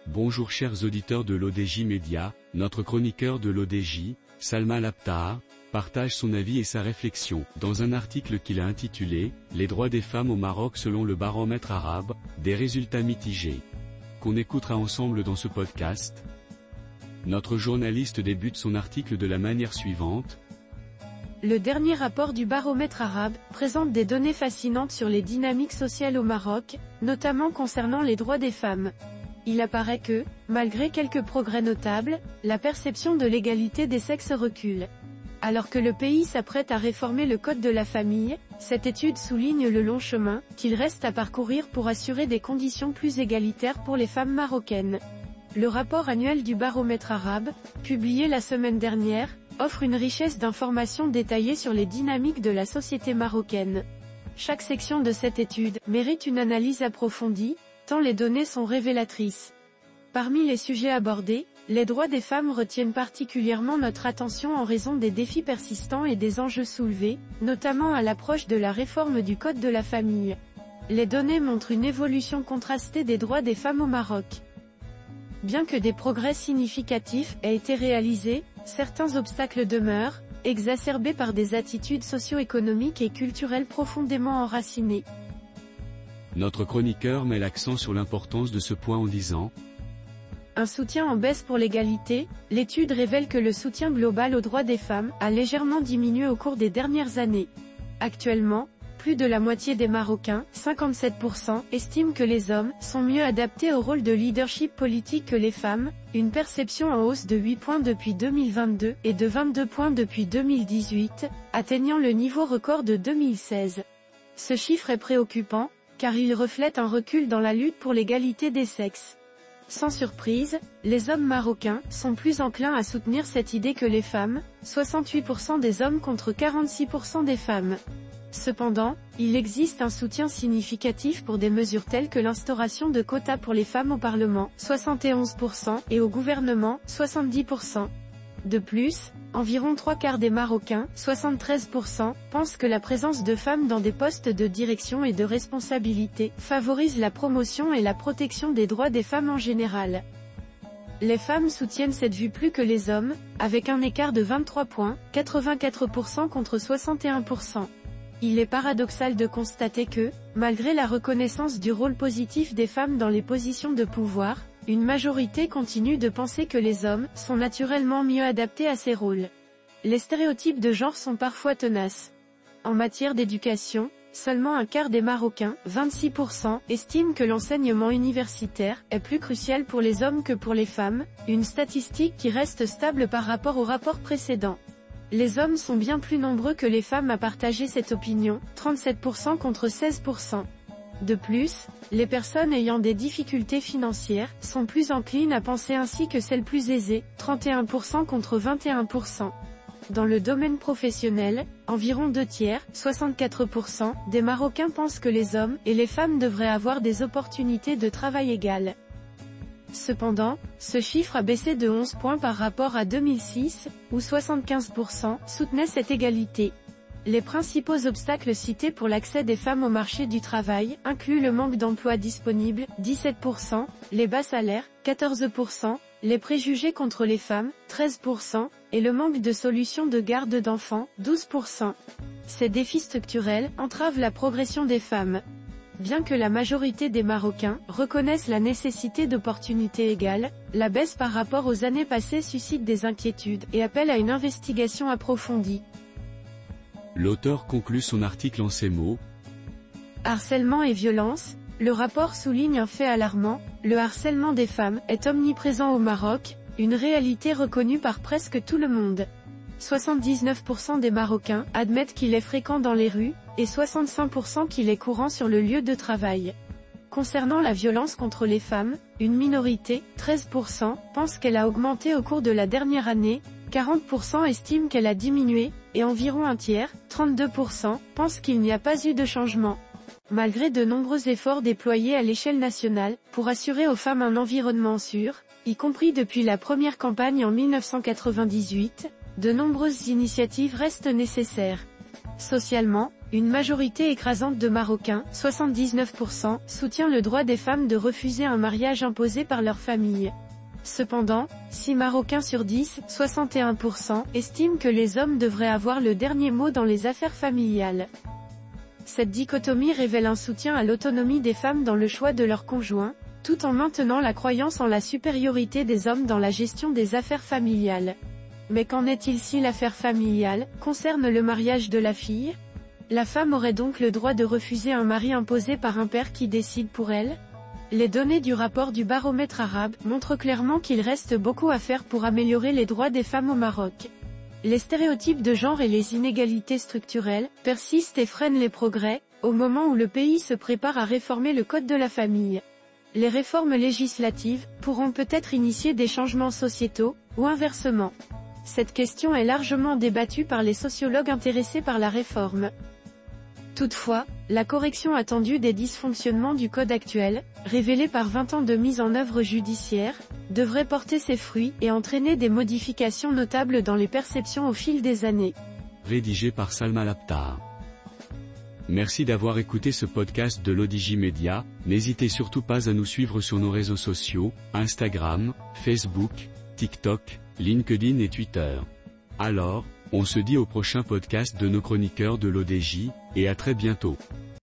Bonjour chers auditeurs de l'ODJ Média, notre chroniqueur de l'ODJ, Salma Labtahar, partage son avis et sa réflexion, dans un article qu'il a intitulé « Les droits des femmes au Maroc selon le baromètre arabe, des résultats mitigés », qu'on écoutera ensemble dans ce podcast. Notre journaliste débute son article de la manière suivante. Le dernier rapport du baromètre arabe présente des données fascinantes sur les dynamiques sociales au Maroc, notamment concernant les droits des femmes. Il apparaît que, malgré quelques progrès notables, la perception de l'égalité des sexes recule. Alors que le pays s'apprête à réformer le code de la famille, cette étude souligne le long chemin qu'il reste à parcourir pour assurer des conditions plus égalitaires pour les femmes marocaines. Le rapport annuel du baromètre arabe, publié la semaine dernière, offre une richesse d'informations détaillées sur les dynamiques de la société marocaine. Chaque section de cette étude mérite une analyse approfondie, tant les données sont révélatrices. Parmi les sujets abordés, les droits des femmes retiennent particulièrement notre attention en raison des défis persistants et des enjeux soulevés, notamment à l'approche de la réforme du Code de la famille. Les données montrent une évolution contrastée des droits des femmes au Maroc. Bien que des progrès significatifs aient été réalisés, certains obstacles demeurent, exacerbés par des attitudes socio-économiques et culturelles profondément enracinées. Notre chroniqueur met l'accent sur l'importance de ce point en disant « Un soutien en baisse pour l'égalité, l'étude révèle que le soutien global aux droits des femmes a légèrement diminué au cours des dernières années. Actuellement, plus de la moitié des Marocains, 57%, estiment que les hommes sont mieux adaptés au rôle de leadership politique que les femmes, une perception en hausse de 8 points depuis 2022 et de 22 points depuis 2018, atteignant le niveau record de 2016. Ce chiffre est préoccupant, car il reflète un recul dans la lutte pour l'égalité des sexes. Sans surprise, les hommes marocains sont plus enclins à soutenir cette idée que les femmes, 68% des hommes contre 46% des femmes. Cependant, il existe un soutien significatif pour des mesures telles que l'instauration de quotas pour les femmes au Parlement, 71%, et au gouvernement, 70%. De plus, environ 3/4 des Marocains, 73%, pensent que la présence de femmes dans des postes de direction et de responsabilité favorise la promotion et la protection des droits des femmes en général. Les femmes soutiennent cette vue plus que les hommes, avec un écart de 23 points, 84% contre 61%. Il est paradoxal de constater que, malgré la reconnaissance du rôle positif des femmes dans les positions de pouvoir, une majorité continue de penser que les hommes sont naturellement mieux adaptés à ces rôles. Les stéréotypes de genre sont parfois tenaces. En matière d'éducation, seulement un quart des Marocains, 26%, estiment que l'enseignement universitaire est plus crucial pour les hommes que pour les femmes, une statistique qui reste stable par rapport au rapport précédent. Les hommes sont bien plus nombreux que les femmes à partager cette opinion, 37% contre 16%. De plus, les personnes ayant des difficultés financières sont plus enclines à penser ainsi que celles plus aisées, 31% contre 21%. Dans le domaine professionnel, environ 2/3, 64%, des Marocains pensent que les hommes et les femmes devraient avoir des opportunités de travail égales. Cependant, ce chiffre a baissé de 11 points par rapport à 2006, où 75% soutenaient cette égalité. Les principaux obstacles cités pour l'accès des femmes au marché du travail incluent le manque d'emplois disponibles, 17%, les bas salaires, 14%, les préjugés contre les femmes, 13%, et le manque de solutions de garde d'enfants, 12%. Ces défis structurels entravent la progression des femmes. Bien que la majorité des Marocains reconnaissent la nécessité d'opportunités égales, la baisse par rapport aux années passées suscite des inquiétudes et appelle à une investigation approfondie. L'auteur conclut son article en ces mots. Harcèlement et violence, le rapport souligne un fait alarmant, le harcèlement des femmes est omniprésent au Maroc, une réalité reconnue par presque tout le monde. 79% des Marocains admettent qu'il est fréquent dans les rues, et 65% qu'il est courant sur le lieu de travail. Concernant la violence contre les femmes, une minorité, 13%, pense qu'elle a augmenté au cours de la dernière année, 40% estiment qu'elle a diminué, et environ un tiers, 32%, pensent qu'il n'y a pas eu de changement. Malgré de nombreux efforts déployés à l'échelle nationale, pour assurer aux femmes un environnement sûr, y compris depuis la première campagne en 1998, de nombreuses initiatives restent nécessaires. Socialement, Une majorité écrasante de Marocains, 79%, soutient le droit des femmes de refuser un mariage imposé par leur famille. Cependant, 6 Marocains sur 10, 61%, estiment que les hommes devraient avoir le dernier mot dans les affaires familiales. Cette dichotomie révèle un soutien à l'autonomie des femmes dans le choix de leur conjoint, tout en maintenant la croyance en la supériorité des hommes dans la gestion des affaires familiales. Mais qu'en est-il si l'affaire familiale concerne le mariage de la fille? La femme aurait donc le droit de refuser un mari imposé par un père qui décide pour elle? Les données du rapport du baromètre arabe montrent clairement qu'il reste beaucoup à faire pour améliorer les droits des femmes au Maroc. Les stéréotypes de genre et les inégalités structurelles persistent et freinent les progrès, au moment où le pays se prépare à réformer le code de la famille. Les réformes législatives pourront peut-être initier des changements sociétaux, ou inversement. Cette question est largement débattue par les sociologues intéressés par la réforme. Toutefois, la correction attendue des dysfonctionnements du code actuel, révélée par 20 ans de mise en œuvre judiciaire, devrait porter ses fruits et entraîner des modifications notables dans les perceptions au fil des années. Rédigé par Salma Laptar. Merci d'avoir écouté ce podcast de l'ODJ Media. N'hésitez surtout pas à nous suivre sur nos réseaux sociaux, Instagram, Facebook, TikTok, LinkedIn et Twitter. Alors, on se dit au prochain podcast de nos chroniqueurs de l'ODJ, et à très bientôt.